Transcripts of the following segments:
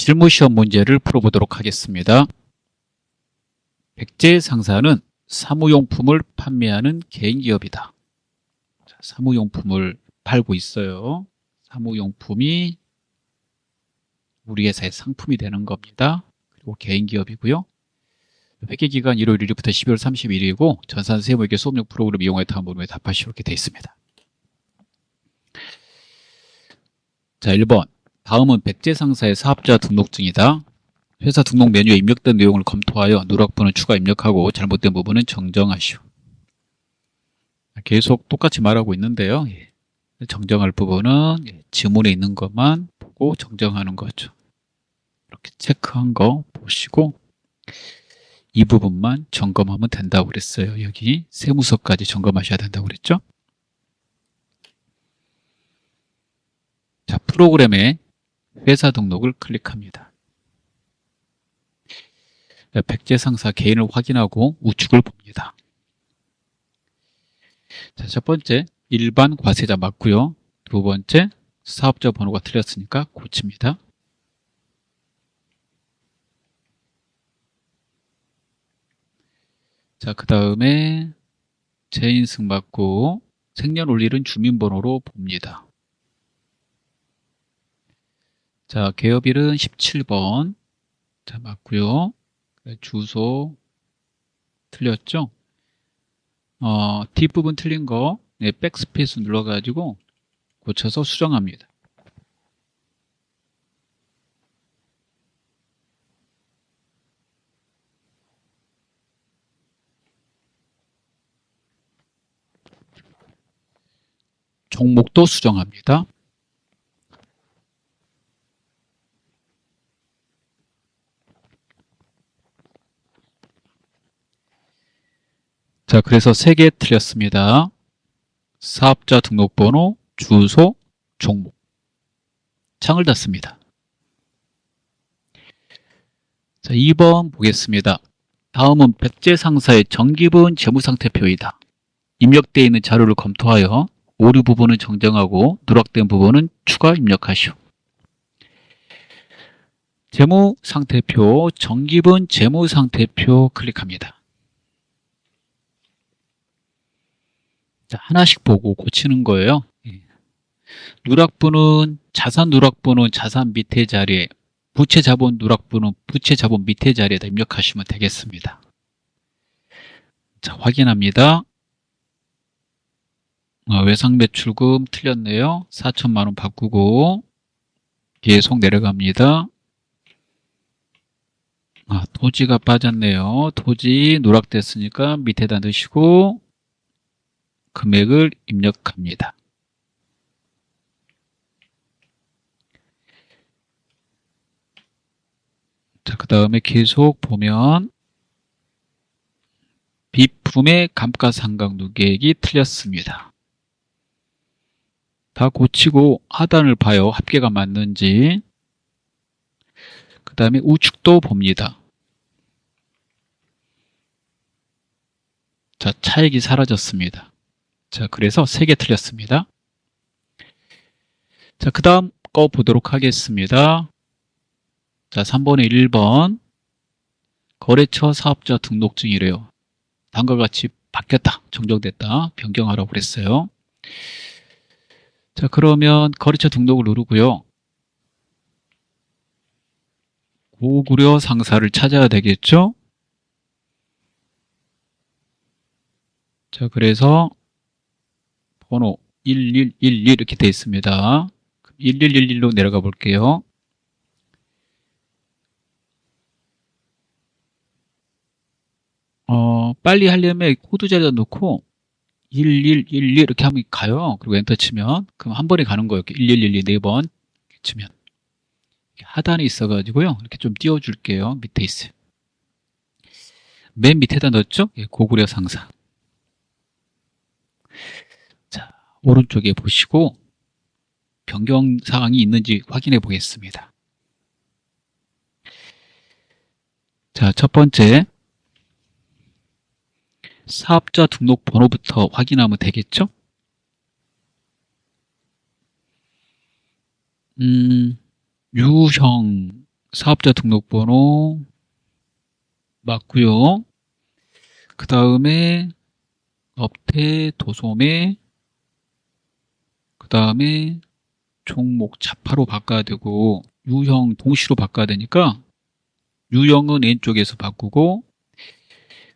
실무시험 문제를 풀어보도록 하겠습니다. 백제 상사는 사무용품을 판매하는 개인기업이다. 자, 사무용품을 팔고 있어요. 사무용품이 우리 회사의 상품이 되는 겁니다. 그리고 개인기업이고요. 회계기간 1월 1일부터 12월 30일이고 전산 세무회계 수업용 프로그램 이용하여 다음 문에 답하시오 이렇게 되어 있습니다. 자, 1번. 다음은 백제 상사의 사업자 등록증이다. 회사 등록 메뉴에 입력된 내용을 검토하여 누락부는 추가 입력하고 잘못된 부분은 정정하시오. 계속 똑같이 말하고 있는데요. 정정할 부분은 지문에 있는 것만 보고 정정하는 거죠. 이렇게 체크한 거 보시고 이 부분만 점검하면 된다고 그랬어요. 여기 세무서까지 점검하셔야 된다고 그랬죠. 자, 프로그램에 회사 등록을 클릭합니다. 백제 상사 개인을 확인하고 우측을 봅니다. 자, 첫 번째 일반 과세자 맞고요. 두 번째 사업자 번호가 틀렸으니까 고칩니다. 자, 그 다음에 재인승 맞고 생년월일은 주민번호로 봅니다. 자, 개업일은 17번. 자, 맞고요. 주소 틀렸죠? 뒷부분 틀린 거 백스페이스 눌러가지고 고쳐서 수정합니다. 종목도 수정합니다. 자, 그래서 3개 틀렸습니다. 사업자 등록번호, 주소, 종목. 창을 닫습니다. 자, 2번 보겠습니다. 다음은 백제 상사의 정기분 재무상태표이다. 입력되어 있는 자료를 검토하여 오류 부분은 정정하고 누락된 부분은 추가 입력하시오. 재무상태표, 정기분 재무상태표 클릭합니다. 자, 하나씩 보고 고치는 거예요. 누락부는 자산 누락부는 자산 밑에 자리에, 부채 자본 누락부는 부채 자본 밑에 자리에다 입력하시면 되겠습니다. 자, 확인합니다. 외상매출금 틀렸네요. 4천만 원 바꾸고 계속 내려갑니다. 토지가 빠졌네요. 토지 누락됐으니까 밑에다 넣으시고 금액을 입력합니다. 자, 그 다음에 계속 보면 비품의 감가상각누계액이 틀렸습니다. 다 고치고 하단을 봐요. 합계가 맞는지. 그 다음에 우측도 봅니다. 자, 차액이 사라졌습니다. 자, 그래서 3개 틀렸습니다. 자, 그 다음 거 보도록 하겠습니다. 자, 3번에 1번. 거래처 사업자 등록증이래요. 다음과 같이 바뀌었다, 정정됐다, 변경하라고 그랬어요. 자, 그러면 거래처 등록을 누르고요. 고구려 상사를 찾아야 되겠죠? 자, 그래서 번호 1111 이렇게 되어 있습니다. 1111로 내려가 볼게요. 빨리 하려면 코드 자리에다 놓고 1111 이렇게 하면 가요. 그리고 엔터 치면 그럼 한 번에 가는 거예요. 1112 4번 치면 하단에 있어가지고요. 이렇게 좀 띄워줄게요. 밑에 있어요. 맨 밑에다 넣었죠? 고구려 상사. 자, 오른쪽에 보시고 변경 사항이 있는지 확인해 보겠습니다. 자, 첫 번째 사업자 등록 번호부터 확인하면 되겠죠? 유형 사업자 등록번호 맞고요. 그 다음에 업태, 도소매, 그 다음에 종목 자파로 바꿔야 되고 유형 동시로 바꿔야 되니까 유형은 왼쪽에서 바꾸고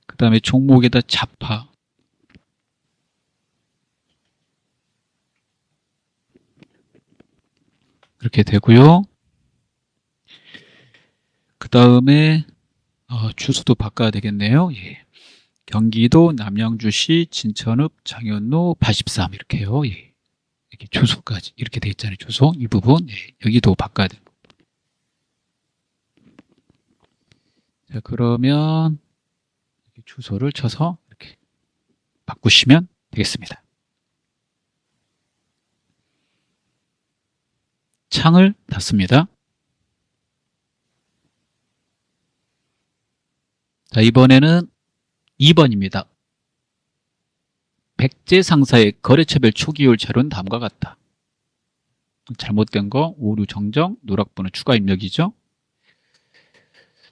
그 다음에 종목에다 자파 이렇게 되고요. 그 다음에 주소도 바꿔야 되겠네요. 예. 경기도 남양주시 진천읍 장현로 83 이렇게요. 예. 이렇게 주소까지 이렇게 돼 있잖아요. 주소 이 부분 예. 여기도 바꿔야 됩니다. 자, 그러면 주소를 쳐서 이렇게 바꾸시면 되겠습니다. 창을 닫습니다. 자, 이번에는 2번입니다. 백제 상사의 거래처별 초기율 자료는 다음과 같다. 잘못된 거 오류 정정, 누락번호 추가 입력이죠.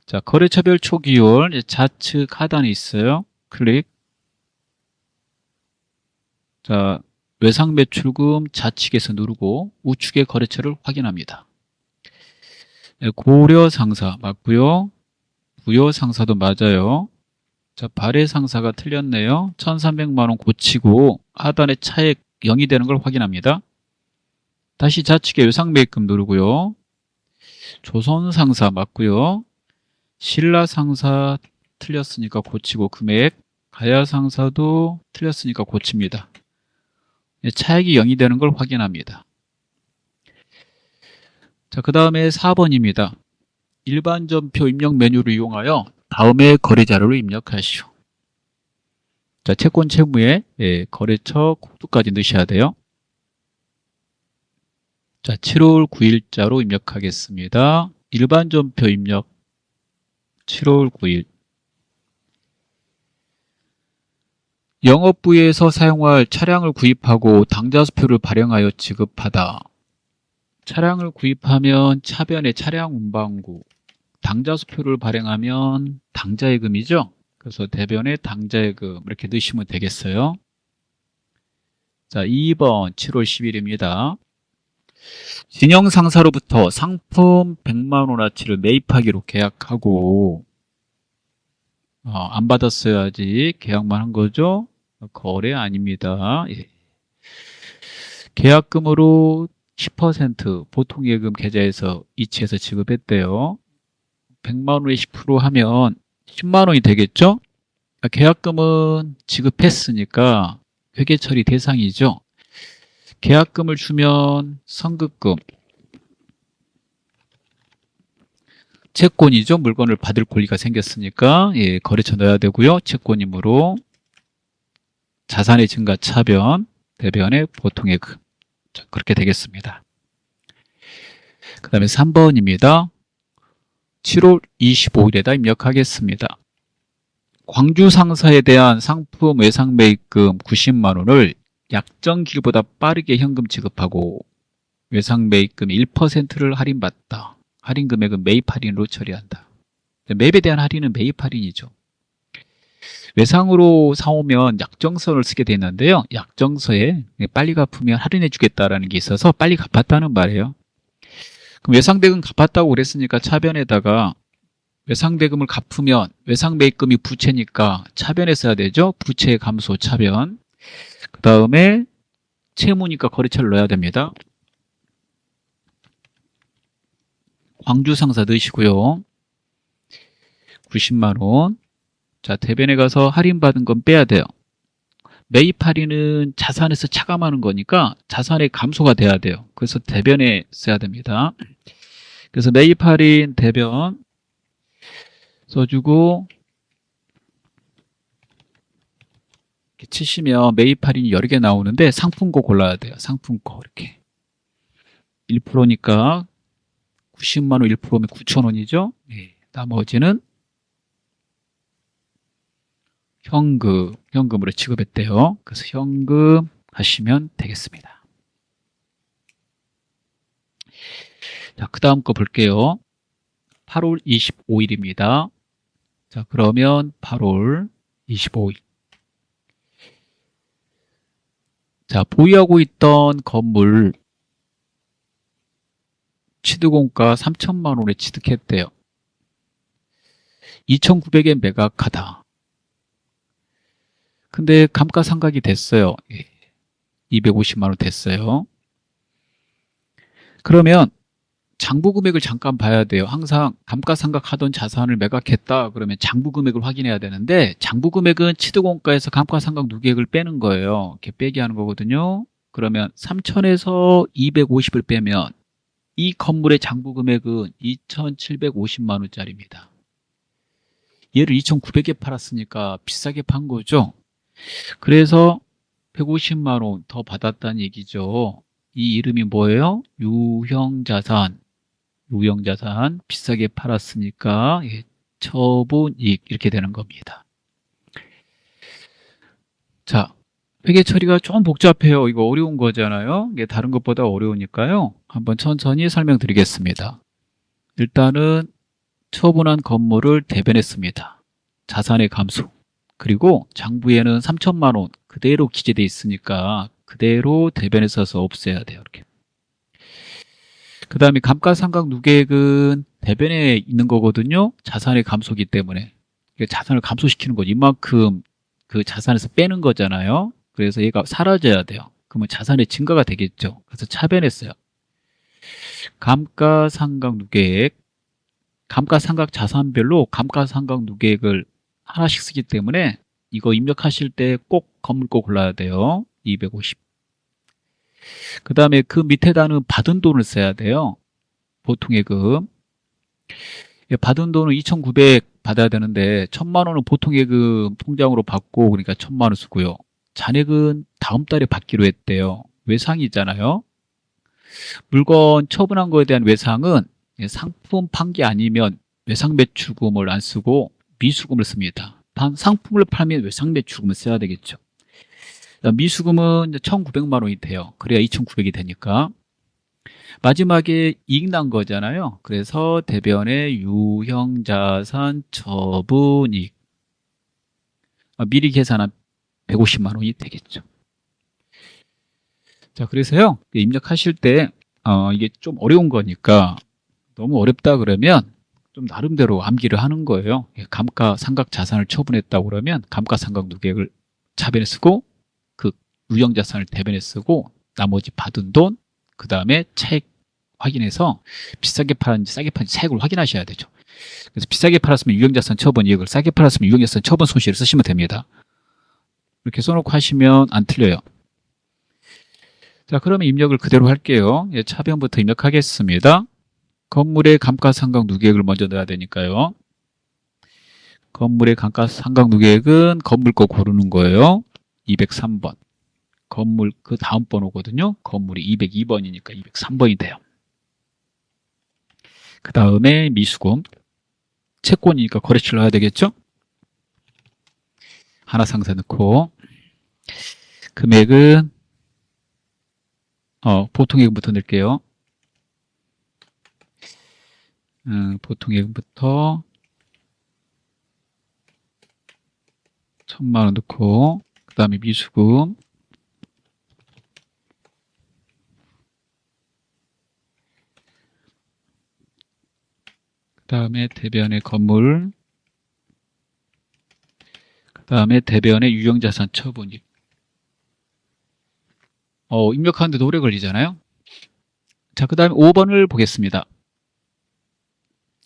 자, 거래처별 초기율 좌측 하단에 있어요. 클릭. 자, 외상 매출금 좌측에서 누르고 우측의 거래처를 확인합니다. 고려 상사 맞고요. 부여 상사도 맞아요. 자, 발해 상사가 틀렸네요. 1,300만 원 고치고 하단에 차액 0이 되는 걸 확인합니다. 다시 좌측에 외상 매입금 누르고요. 조선 상사 맞고요. 신라 상사 틀렸으니까 고치고 금액, 가야 상사도 틀렸으니까 고칩니다. 차액이 0이 되는 걸 확인합니다. 자, 그 다음에 4번입니다. 일반 전표 입력 메뉴를 이용하여 다음의 거래 자료를 입력하시오. 자, 채권 채무에 거래처 국토까지 넣으셔야 돼요. 자, 7월 9일자로 입력하겠습니다. 일반 전표 입력 7월 9일. 영업부에서 사용할 차량을 구입하고 당좌수표를 발행하여 지급하다. 차량을 구입하면 차변에 차량 운반구, 당좌수표를 발행하면 당좌예금이죠. 그래서 대변에 당좌예금 이렇게 넣으시면 되겠어요. 자, 2번 7월 10일입니다. 진영상사로부터 상품 100만 원어치를 매입하기로 계약하고 안 받았어야지 계약만 한 거죠. 거래 아닙니다. 예. 계약금으로 10% 보통예금 계좌에서 이체해서 지급했대요. 100만 원에 10% 하면 10만 원이 되겠죠? 계약금은 지급했으니까 회계 처리 대상이죠. 계약금을 주면 선급금, 채권이죠. 물건을 받을 권리가 생겼으니까 거래처 넣어야 되고요. 채권이므로 자산의 증가 차변, 대변의 보통예금. 자, 그렇게 되겠습니다. 그 다음에 3번입니다. 7월 25일에다 입력하겠습니다. 광주 상사에 대한 상품 외상 매입금 90만 원을 약정기일보다 빠르게 현금 지급하고 외상 매입금 1%를 할인받다. 할인 금액은 매입 할인으로 처리한다. 매입에 대한 할인은 매입 할인이죠. 외상으로 사오면 약정서를 쓰게 돼 있는데요. 약정서에 빨리 갚으면 할인해 주겠다라는 게 있어서 빨리 갚았다는 말이에요. 그럼 외상대금 갚았다고 그랬으니까 차변에다가 외상대금을 갚으면 외상매입금이 부채니까 차변에 써야 되죠. 부채 감소 차변. 그 다음에 채무니까 거래처를 넣어야 됩니다. 광주 상사 넣으시고요. 90만 원. 자, 대변에 가서 할인받은 건 빼야 돼요. 매입 할인은 자산에서 차감하는 거니까 자산의 감소가 돼야 돼요. 그래서 대변에 써야 됩니다. 그래서 매입 할인 대변 써주고 이렇게 치시면 매입 할인이 여러 개 나오는데 상품고 골라야 돼요. 상품고 이렇게 1%니까 90만 원 1%면 9,000원이죠. 나머지는 현금으로 지급했대요. 그래서 현금 하시면 되겠습니다. 자, 그 다음 거 볼게요. 8월 25일입니다. 자, 그러면 8월 25일. 자, 보유하고 있던 건물 취득원가 3천만 원에 취득했대요. 2,900에 매각하다. 근데 감가상각이 됐어요. 250만 원 됐어요. 그러면 장부 금액을 잠깐 봐야 돼요. 항상 감가상각하던 자산을 매각했다 그러면 장부 금액을 확인해야 되는데, 장부 금액은 취득원가에서 감가상각 누계액을 빼는 거예요. 이렇게 빼기 하는 거거든요. 그러면 3천에서 250을 빼면 이 건물의 장부 금액은 2,750만 원짜리입니다. 얘를 2,900에 팔았으니까 비싸게 판 거죠. 그래서 150만 원 더 받았다는 얘기죠. 이 이름이 뭐예요? 유형자산. 유형자산 비싸게 팔았으니까 처분이익 이렇게 되는 겁니다. 자, 회계 처리가 좀 복잡해요. 이거 어려운 거잖아요. 이게 다른 것보다 어려우니까요. 한번 천천히 설명드리겠습니다. 일단은 처분한 건물을 대변했습니다. 자산의 감소. 그리고 장부에는 3천만 원 그대로 기재돼 있으니까 그대로 대변해서 없애야 돼요. 이렇게. 그 다음에 감가상각 누계액은 대변에 있는 거거든요. 자산의 감소기 때문에. 자산을 감소시키는 거죠. 이만큼 그 자산에서 빼는 거잖아요. 그래서 얘가 사라져야 돼요. 그러면 자산의 증가가 되겠죠. 그래서 차변했어요. 감가상각 누계액. 감가상각 자산별로 감가상각 누계액을 하나씩 쓰기 때문에 이거 입력하실 때 꼭 건물 거 골라야 돼요. 250. 그 다음에 그 밑에다는 받은 돈을 써야 돼요. 보통예금. 받은 돈은 2,900 받아야 되는데 1,000만 원은 보통예금 통장으로 받고, 그러니까 1,000만 원 쓰고요. 잔액은 다음 달에 받기로 했대요. 외상이잖아요. 물건 처분한 거에 대한 외상은 상품 판 게 아니면 외상 매출금을 안 쓰고 미수금을 씁니다. 단 상품을 팔면 외상 매출금을 써야 되겠죠. 미수금은 1,900만 원이 돼요. 그래야 2,900이 되니까. 마지막에 이익 난 거잖아요. 그래서 대변에 유형자산 처분이익. 미리 계산한 150만 원이 되겠죠. 자, 그래서요, 입력하실 때 이게 좀 어려운 거니까 너무 어렵다 그러면 좀 나름대로 암기를 하는 거예요. 감가상각 자산을 처분했다고 그러면 감가상각 누계액을 차변에 쓰고 그 유형자산을 대변에 쓰고 나머지 받은 돈, 그 다음에 차익 확인해서 비싸게 팔았는지 싸게 팔았는지 차익을 확인하셔야 되죠. 그래서 비싸게 팔았으면 유형자산 처분 이익을, 싸게 팔았으면 유형자산 처분 손실을 쓰시면 됩니다. 이렇게 써놓고 하시면 안 틀려요. 자, 그러면 입력을 그대로 할게요. 차변부터 입력하겠습니다. 건물의 감가상각 누계액을 먼저 넣어야 되니까요. 건물의 감가상각 누계액은 건물 거 고르는 거예요. 203번. 건물 그 다음 번호거든요. 건물이 202번이니까 203번이 돼요. 그 다음에 미수금. 채권이니까 거래처를 넣어야 되겠죠. 하나 상세 넣고, 금액은 보통예금부터 넣을게요. 보통예금부터 1,000만 원 넣고, 그 다음에 미수금, 그 다음에 대변의 건물, 그 다음에 대변의 유형자산 처분이익. 입력하는데도 오래 걸리잖아요. 자, 그 다음에 5번을 보겠습니다.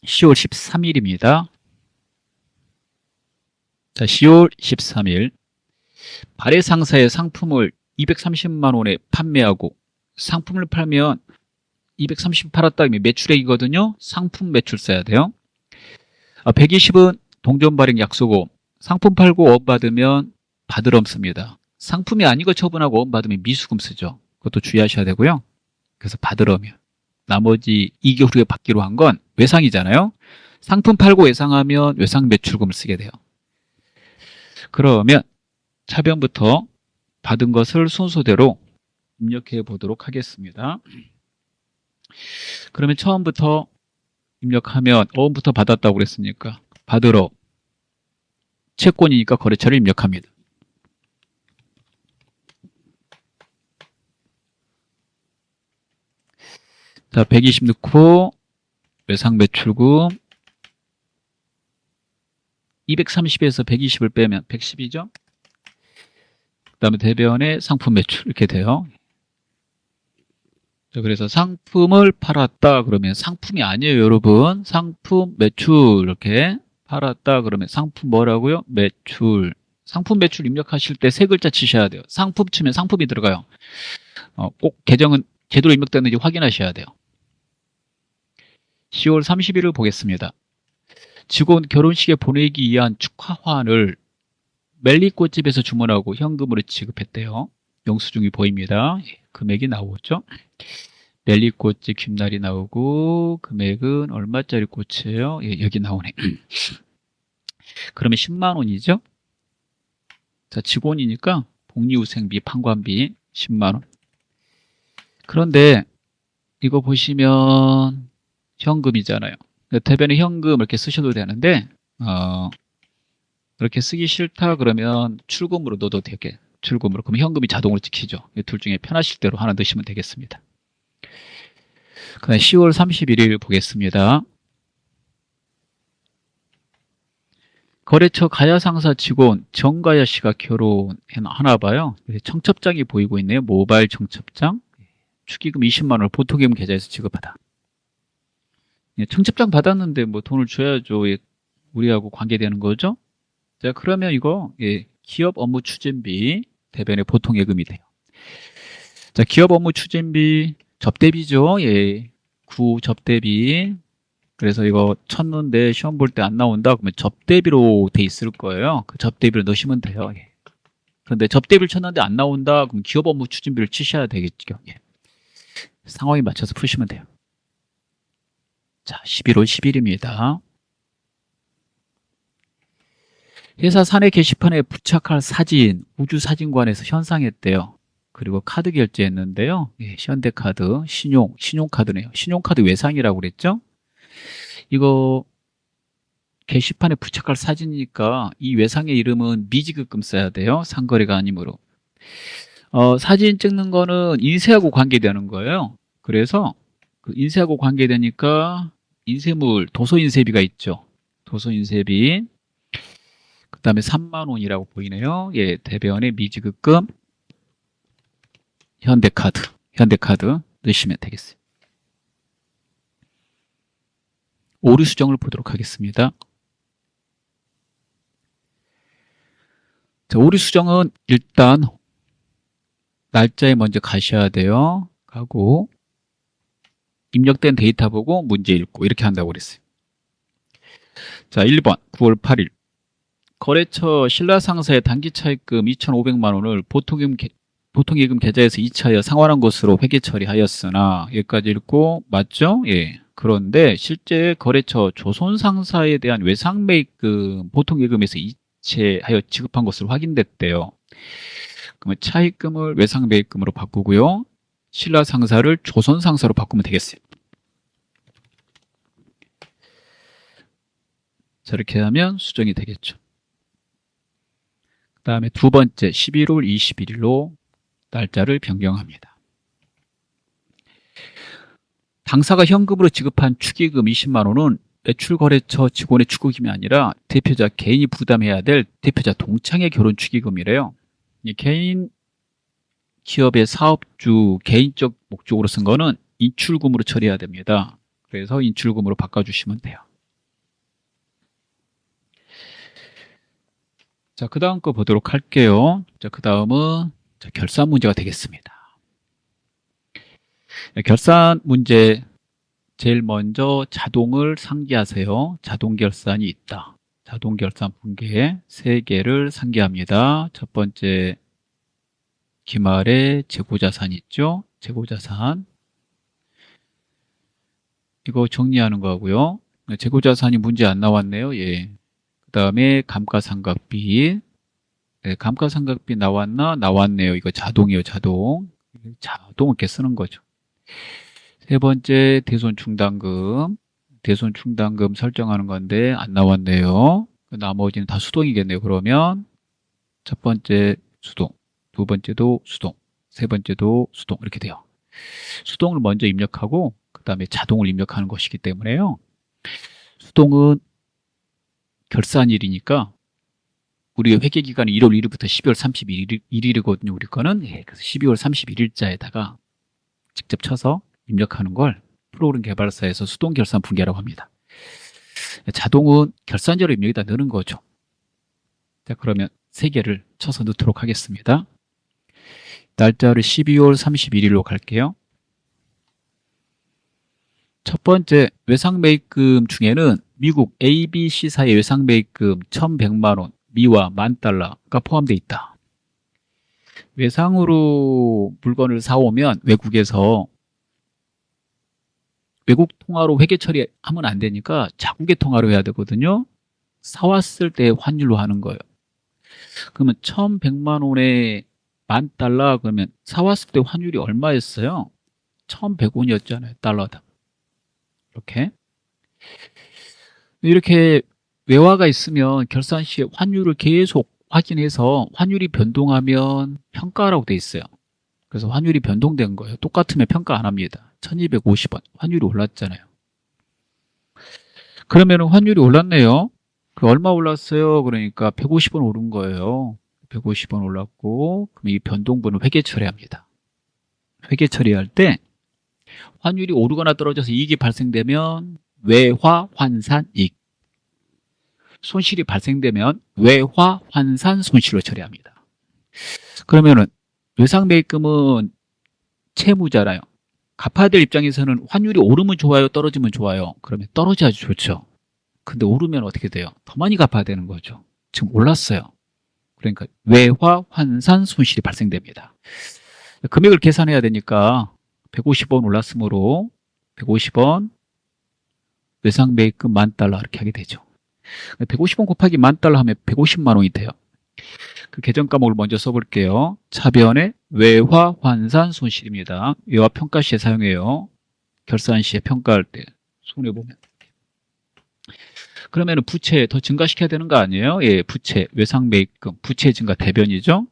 10월 13일입니다. 자, 10월 13일. 발해상사의 상품을 230만 원에 판매하고, 상품을 팔면 230 팔았다 그러면 매출액이거든요. 상품 매출 써야 돼요. 120은 동전 발행 약속금. 상품 팔고 어음 받으면 받으럼 씁니다. 상품이 아닌 거 처분하고 어음 받으면 미수금 쓰죠. 그것도 주의하셔야 되고요. 그래서 받으러면. 나머지 2개월 후에 받기로 한 건 외상이잖아요. 상품 팔고 외상하면 외상 매출금을 쓰게 돼요. 그러면 차변부터 받은 것을 순서대로 입력해 보도록 하겠습니다. 그러면 처음부터 입력하면 어음부터 받았다고 그랬으니까 받으러 채권이니까 거래처를 입력합니다. 자, 120 넣고 외상 매출금 230에서 120을 빼면 110이죠. 그 다음에 대변의 상품 매출 이렇게 돼요. 자, 그래서 상품을 팔았다 그러면 상품이 아니에요, 여러분. 상품 매출 이렇게 팔았다 그러면 상품 뭐라고요? 매출. 상품 매출 입력하실 때 세 글자 치셔야 돼요. 상품 치면 상품이 들어가요. 꼭 계정은 제대로 입력됐는지 확인하셔야 돼요. 10월 30일을 보겠습니다. 직원 결혼식에 보내기 위한 축하환을 멜리꽃집에서 주문하고 현금으로 지급했대요. 영수증이 보입니다. 금액이 나오죠. 멜리꽃집 귓날이 나오고 금액은 얼마짜리 꽃이에요? 예, 여기 나오네. 그러면 10만 원이죠. 자, 직원이니까 복리후생비, 판관비 10만 원. 그런데 이거 보시면 현금이잖아요. 대변에 현금 이렇게 쓰셔도 되는데 이렇게 쓰기 싫다 그러면 출금으로 넣어도 되게 출금으로. 그러면 현금이 자동으로 찍히죠. 둘 중에 편하실 대로 하나 넣으시면 되겠습니다. 그 다음에 10월 31일 보겠습니다. 거래처 가야상사 직원 정가야 씨가 결혼하나 봐요. 청첩장이 보이고 있네요. 모바일 청첩장. 축의금 20만 원을 보통예금 계좌에서 지급하다. 청첩장 받았는데 뭐 돈을 줘야죠. 우리하고 관계되는 거죠. 자, 그러면 이거 기업 업무 추진비 대변의 보통예금이 돼요. 자, 기업 업무 추진비 접대비죠. 예, 구 접대비. 그래서 이거 쳤는데 시험 볼 때 안 나온다 그러면 접대비로 돼 있을 거예요. 그 접대비를 넣으시면 돼요. 예. 그런데 접대비를 쳤는데 안 나온다 그럼 기업 업무 추진비를 치셔야 되겠죠. 예. 상황에 맞춰서 푸시면 돼요. 자, 11월 10일입니다. 회사 사내 게시판에 부착할 사진, 우주사진관에서 현상했대요. 그리고 카드 결제했는데요. 예, 현대카드, 신용카드네요. 신용카드 외상이라고 그랬죠? 이거 게시판에 부착할 사진이니까 이 외상의 이름은 미지급금 써야 돼요. 상거래가 아니므로. 사진 찍는 거는 인쇄하고 관계되는 거예요. 그래서 그 인쇄하고 관계되니까 인쇄물, 도서인쇄비가 있죠. 도서인쇄비. 그 다음에 3만 원이라고 보이네요. 예, 대변의 미지급금 현대카드 넣으시면 되겠어요. 오류 수정을 보도록 하겠습니다. 자, 오류 수정은 일단 날짜에 먼저 가셔야 돼요. 가고 입력된 데이터 보고 문제 읽고 이렇게 한다고 그랬어요. 자, 1번 9월 8일 거래처 신라상사의 단기차입금 2,500만 원을 보통예금 계좌에서 이차하여 상환한 것으로 회계 처리하였으나 여기까지 읽고 맞죠? 예. 그런데 실제 거래처 조선상사에 대한 외상매입금 보통예금에서 이체하여 지급한 것으로 확인됐대요. 그러면 차입금을 외상매입금으로 바꾸고요. 신라상사를 조선상사로 바꾸면 되겠어요. 자, 이렇게 하면 수정이 되겠죠. 그 다음에 두 번째 11월 21일로 날짜를 변경합니다. 당사가 현금으로 지급한 축의금 20만 원은 매출거래처 직원의 축의금이 아니라 대표자 개인이 부담해야 될 대표자 동창의 결혼 축의금이래요. 개인 기업의 사업주 개인적 목적으로 쓴 거는 인출금으로 처리해야 됩니다. 그래서 인출금으로 바꿔주시면 돼요. 자, 그 다음 거 보도록 할게요. 자, 그 다음은 결산 문제가 되겠습니다. 결산 문제 제일 먼저 자동을 상기하세요. 자동 결산이 있다. 자동 결산 분계 3개를 상기합니다. 첫 번째 기말에 재고자산 있죠. 재고자산 이거 정리하는 거고요. 재고자산이 문제 안 나왔네요. 예. 그 다음에 감가상각비 감가상각비 나왔나? 나왔네요. 이거 자동이에요. 자동 이렇게 쓰는 거죠. 세 번째 대손 충당금 대손 충당금 설정하는 건데 안 나왔네요. 나머지는 다 수동이겠네요. 그러면 첫 번째 수동, 두 번째도 수동, 세 번째도 수동 이렇게 돼요. 수동을 먼저 입력하고 그 다음에 자동을 입력하는 것이기 때문에요. 수동은 결산일이니까 우리 회계기간이 1월 1일부터 12월 31일이거든요. 우리 거는. 그래서 12월 31일자에다가 직접 쳐서 입력하는 걸 프로그램 개발사에서 수동 결산 분계라고 합니다. 자동은 결산자로 입력에다 넣는 거죠. 자, 그러면 3개를 쳐서 넣도록 하겠습니다. 날짜를 12월 31일로 갈게요. 첫 번째 외상매입금 중에는 미국 ABC사의 외상매입금 1,100만 원, 미화 $10,000가 포함되어 있다. 외상으로 물건을 사오면 외국에서 외국 통화로 회계 처리하면 안 되니까 자국의 통화로 해야 되거든요. 사왔을 때 환율로 하는 거예요. 그러면 1,100만 원에 $10,000 그러면 사왔을 때 환율이 얼마였어요? 1,100원이었잖아요. 달러당. 이렇게 외화가 있으면 결산 시에 환율을 계속 확인해서 환율이 변동하면 평가라고 돼 있어요. 그래서 환율이 변동된 거예요. 똑같으면 평가 안 합니다. 1,250원. 환율이 올랐잖아요. 그러면 환율이 올랐네요. 그 얼마 올랐어요? 그러니까 150원 오른 거예요. 150원 올랐고, 그럼 이 변동분은 회계 처리합니다. 회계 처리할 때 환율이 오르거나 떨어져서 이익이 발생되면 외화 환산 이익. 손실이 발생되면 외화 환산 손실로 처리합니다. 그러면은 외상매입금은 채무잖아요. 갚아야 될 입장에서는 환율이 오르면 좋아요, 떨어지면 좋아요? 그러면 떨어져야지 좋죠. 근데 오르면 어떻게 돼요? 더 많이 갚아야 되는 거죠. 지금 올랐어요. 그러니까 외화 환산 손실이 발생됩니다. 금액을 계산해야 되니까 150원 올랐으므로 150원 외상매입금 $10,000 이렇게 하게 되죠. 150원 곱하기 $10,000 하면 150만 원이 돼요. 그 계정 과목을 먼저 써볼게요. 차변의 외화 환산 손실입니다. 외화 평가 시에 사용해요. 결산 시에 평가할 때 손해보면. 그러면 부채 더 증가시켜야 되는 거 아니에요? 예, 부채, 외상매입금, 부채 증가 대변이죠.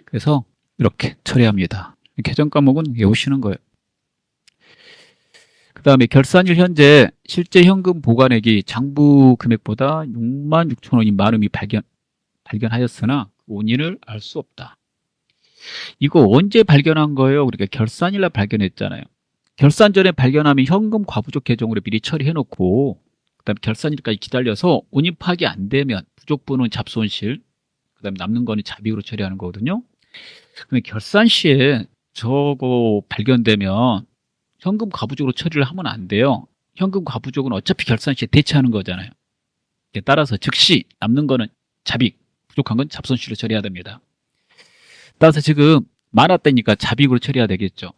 그래서 이렇게 처리합니다. 계정 과목은 외우시는 거예요. 그 다음에 결산일 현재 실제 현금 보관액이 장부 금액보다 66,000원이 많음이 발견하였으나 원인을 알 수 없다. 이거 언제 발견한 거예요? 그러니까 결산일날 발견했잖아요. 결산 전에 발견하면 현금 과부족 계정으로 미리 처리해놓고 그 다음에 결산일까지 기다려서 원인 파악이 안 되면 부족분은 잡손실, 그 다음에 남는 거는 자비으로 처리하는 거거든요. 근데 결산 시에 저거 발견되면 현금 과부족으로 처리를 하면 안 돼요. 현금 과부족은 어차피 결산 시에 대체하는 거잖아요. 따라서 즉시 남는 거는 자빅, 부족한 건 잡손실로 처리해야 됩니다. 따라서 지금 많았다니까 자빅으로 처리해야 되겠죠.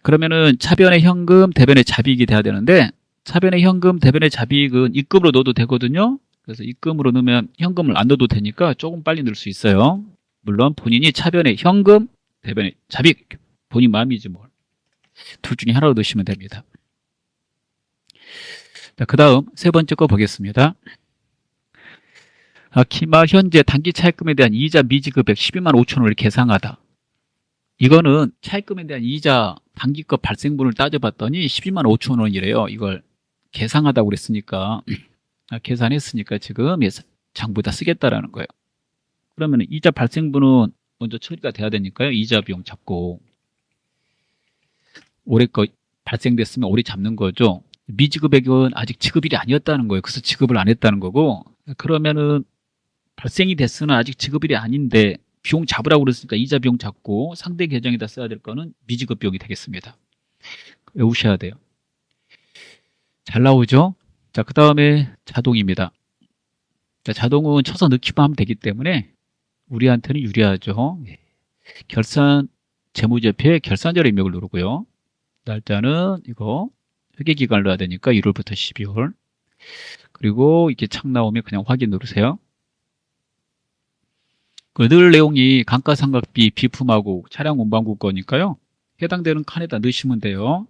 그러면은 차변의 현금, 대변의 자빅이 돼야 되는데 차변의 현금, 대변의 자빅은 입금으로 넣어도 되거든요. 그래서 입금으로 넣으면 현금을 안 넣어도 되니까 조금 빨리 넣을 수 있어요. 물론 본인이 차변의 현금, 대변의 자빅, 본인 마음이지 뭘. 둘 중에 하나로 넣으시면 됩니다. 자, 그 다음 세 번째 거 보겠습니다. 기말 현재 단기 차입금에 대한 이자 미지급액 12만 5천 원을 계상하다. 이거는 차입금에 대한 이자 단기급 발생분을 따져봤더니 12만 5천 원이래요. 이걸 계상하다고 그랬으니까 계산했으니까 지금 장부에다 쓰겠다라는 거예요. 그러면 이자 발생분은 먼저 처리가 돼야 되니까요. 이자 비용 잡고 올해 거 발생됐으면 올해 잡는 거죠. 미지급액은 아직 지급일이 아니었다는 거예요. 그래서 지급을 안 했다는 거고, 그러면은 발생이 됐으나 아직 지급일이 아닌데 비용 잡으라고 그랬으니까 이자 비용 잡고 상대 계정에다 써야 될 거는 미지급 비용이 되겠습니다. 외우셔야 돼요. 잘 나오죠? 자, 그 다음에 자동입니다. 자, 자동은 쳐서 넣기만 하면 되기 때문에 우리한테는 유리하죠. 결산 재무제표에 결산자료 입력을 누르고요. 날짜는 이거 회계기간을 넣어야 되니까 1월부터 12월. 그리고 이렇게 창 나오면 그냥 확인 누르세요. 늘 내용이 감가상각비, 비품하고 차량 운반국 거니까요. 해당되는 칸에다 넣으시면 돼요.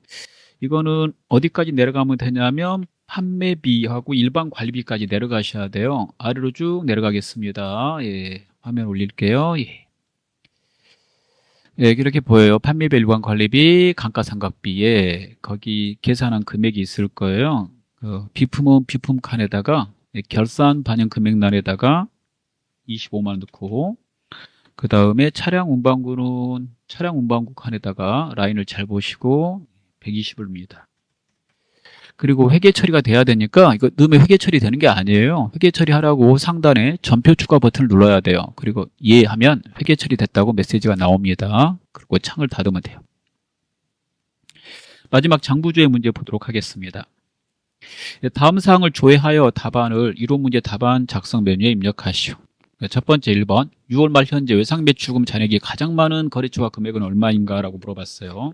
이거는 어디까지 내려가면 되냐면 판매비하고 일반 관리비까지 내려가셔야 돼요. 아래로 쭉 내려가겠습니다. 예, 화면 올릴게요. 예. 예, 이렇게 보여요. 판매비, 일반 관리비, 감가상각비에 거기 계산한 금액이 있을 거예요. 비품은 비품 칸에다가 결산 반영 금액란에다가 25만 원 넣고, 그 다음에 차량 운반구는 차량 운반구 칸에다가 라인을 잘 보시고 120을 니다. 그리고 회계 처리가 돼야 되니까 이거 넣으면 회계 처리 되는 게 아니에요. 회계 처리하라고 상단에 전표 추가 버튼을 눌러야 돼요. 그리고 예 하면 회계 처리 됐다고 메시지가 나옵니다. 그리고 창을 닫으면 돼요. 마지막 장부조회 문제 보도록 하겠습니다. 다음 사항을 조회하여 답안을 이론 문제 답안 작성 메뉴에 입력하시오. 첫 번째 1번 6월 말 현재 외상 매출금 잔액이 가장 많은 거래처와 금액은 얼마인가 라고 물어봤어요.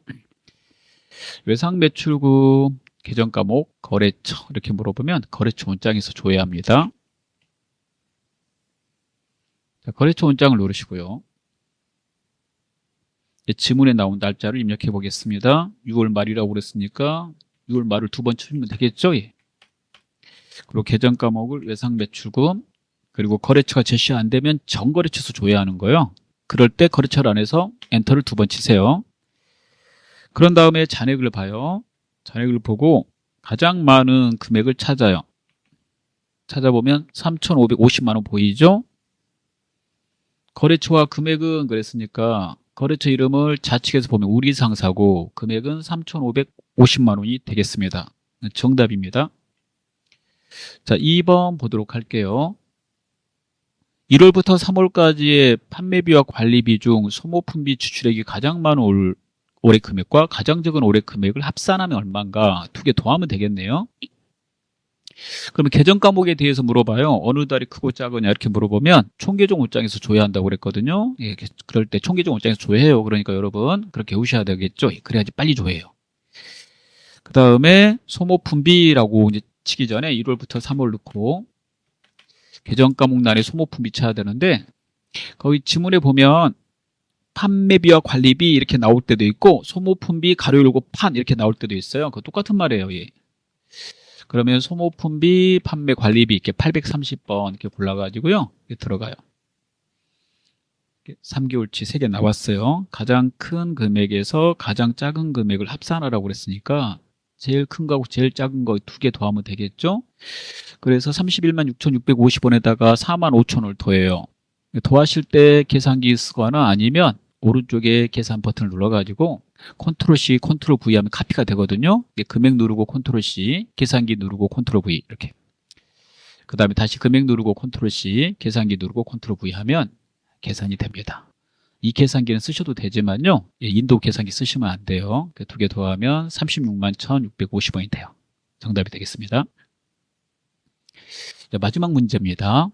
외상 매출금 계정 과목 거래처 이렇게 물어보면 거래처 원장에서 조회합니다. 자, 거래처 원장을 누르시고요. 지문에 나온 날짜를 입력해 보겠습니다. 6월 말이라고 그랬으니까 6월 말을 두 번 치면 되겠죠? 예. 그리고 계정 과목을 외상 매출금, 그리고 거래처가 제시 안 되면 전거래처에서 조회하는 거예요. 그럴 때 거래처를 안에서 엔터를 두 번 치세요. 그런 다음에 잔액을 봐요. 잔액을 보고 가장 많은 금액을 찾아요. 찾아보면 3,550만 원 보이죠? 거래처와 금액은 그랬으니까 거래처 이름을 좌측에서 보면 우리 상사고 금액은 3,550만 원이 되겠습니다. 정답입니다. 자, 2번 보도록 할게요. 1월부터 3월까지의 판매비와 관리비 중 소모품비 지출액이 가장 많은 올해 금액과 가장 적은 올해 금액을 합산하면 얼마인가 두 개 더하면 되겠네요. 그러면 계정 과목에 대해서 물어봐요. 어느 달이 크고 작으냐 이렇게 물어보면 총계종 옷장에서 조회한다고 그랬거든요. 예, 그럴 때 총계종 옷장에서 조회해요. 그러니까 여러분 그렇게 외우셔야 되겠죠. 그래야지 빨리 조회해요. 그 다음에 소모품비라고 이제 치기 전에 1월부터 3월 넣고 계정 과목란에 소모품비 쳐야 되는데 거기 지문에 보면 판매비와 관리비 이렇게 나올 때도 있고 소모품비 가로 열고 판 이렇게 나올 때도 있어요. 그거 똑같은 말이에요. 예. 그러면 소모품비, 판매, 관리비 이렇게 830번 이렇게 골라가지고요. 이렇게 들어가요. 3개월치 3개 나왔어요. 가장 큰 금액에서 가장 작은 금액을 합산하라고 그랬으니까 제일 큰 거하고 제일 작은 거 두 개 더하면 되겠죠? 그래서 31만 6,650원에다가 4만 5천원을 더해요. 더하실 때 계산기 쓰거나 아니면 오른쪽에 계산 버튼을 눌러가지고 컨트롤 C, 컨트롤 V 하면 카피가 되거든요. 금액 누르고 컨트롤 C, 계산기 누르고 컨트롤 V 이렇게. 그 다음에 다시 금액 누르고 컨트롤 C, 계산기 누르고 컨트롤 V 하면 계산이 됩니다. 이 계산기는 쓰셔도 되지만요. 인도 계산기 쓰시면 안 돼요. 두 개 더하면 36만 1,650원이 돼요. 정답이 되겠습니다. 자, 마지막 문제입니다.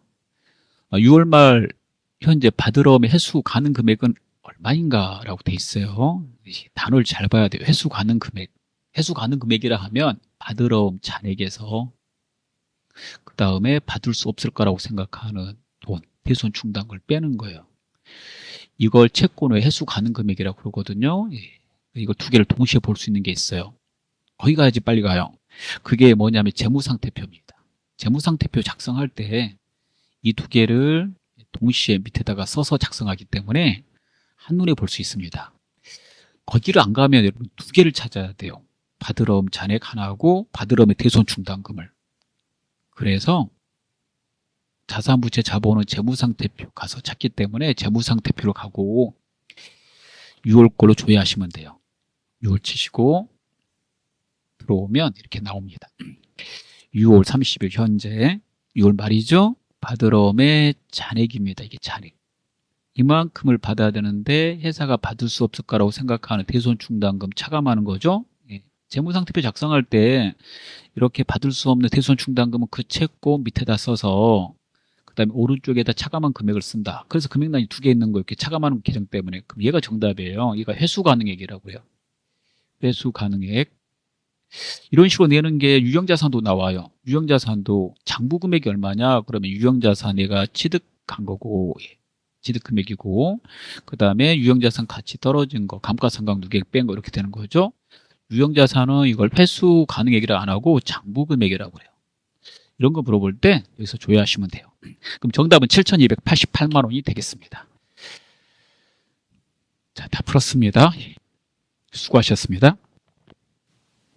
6월 말 현재 받으러오면 회수 가능 금액은 얼마인가 라고 돼 있어요. 단어를 잘 봐야 돼요. 회수 가능 금액. 회수 가능 금액이라 하면 받으러 온 잔액에서 그 다음에 받을 수 없을 거라고 생각하는 돈, 대손 충당을 빼는 거예요. 이걸 채권의 회수 가능 금액이라고 그러거든요. 이거 두 개를 동시에 볼 수 있는 게 있어요. 거기 가야지 빨리 가요. 그게 뭐냐면 재무상태표입니다. 재무상태표 작성할 때 이 두 개를 동시에 밑에다가 써서 작성하기 때문에 한눈에 볼 수 있습니다. 거기를 안 가면 여러분 두 개를 찾아야 돼요. 받으러옴 잔액 하나하고 받으러옴의 대손 충당금을. 그래서 자산부채 자본은 재무상태표 가서 찾기 때문에 재무상태표로 가고 6월 걸로 조회하시면 돼요. 6월 치시고 들어오면 이렇게 나옵니다. 6월 30일 현재 6월 말이죠. 받으러옴의 잔액입니다. 이게 잔액. 이만큼을 받아야 되는데 회사가 받을 수 없을 거라고 생각하는 대손 충당금 차감하는 거죠. 재무상태표 작성할 때 이렇게 받을 수 없는 대손 충당금은 그 채권 밑에다 써서 그 다음에 오른쪽에다 차감한 금액을 쓴다. 그래서 금액란이 두 개 있는 거 이렇게 차감하는 계정 때문에 그럼 얘가 정답이에요. 얘가 회수 가능액이라고 해요. 회수 가능액. 이런 식으로 내는 게 유형자산도 나와요. 유형자산도 장부 금액이 얼마냐? 그러면 유형자산 얘가 취득한 거고 취득 금액이고 그 다음에 유형자산 가치 떨어진 거 감가상각 누계액 뺀 거 이렇게 되는 거죠. 유형자산은 이걸 회수 가능액이라 안 하고 장부금액이라고 그래요. 이런 거 물어볼 때 여기서 조회하시면 돼요. 그럼 정답은 7,288만 원이 되겠습니다. 자, 다 풀었습니다. 수고하셨습니다.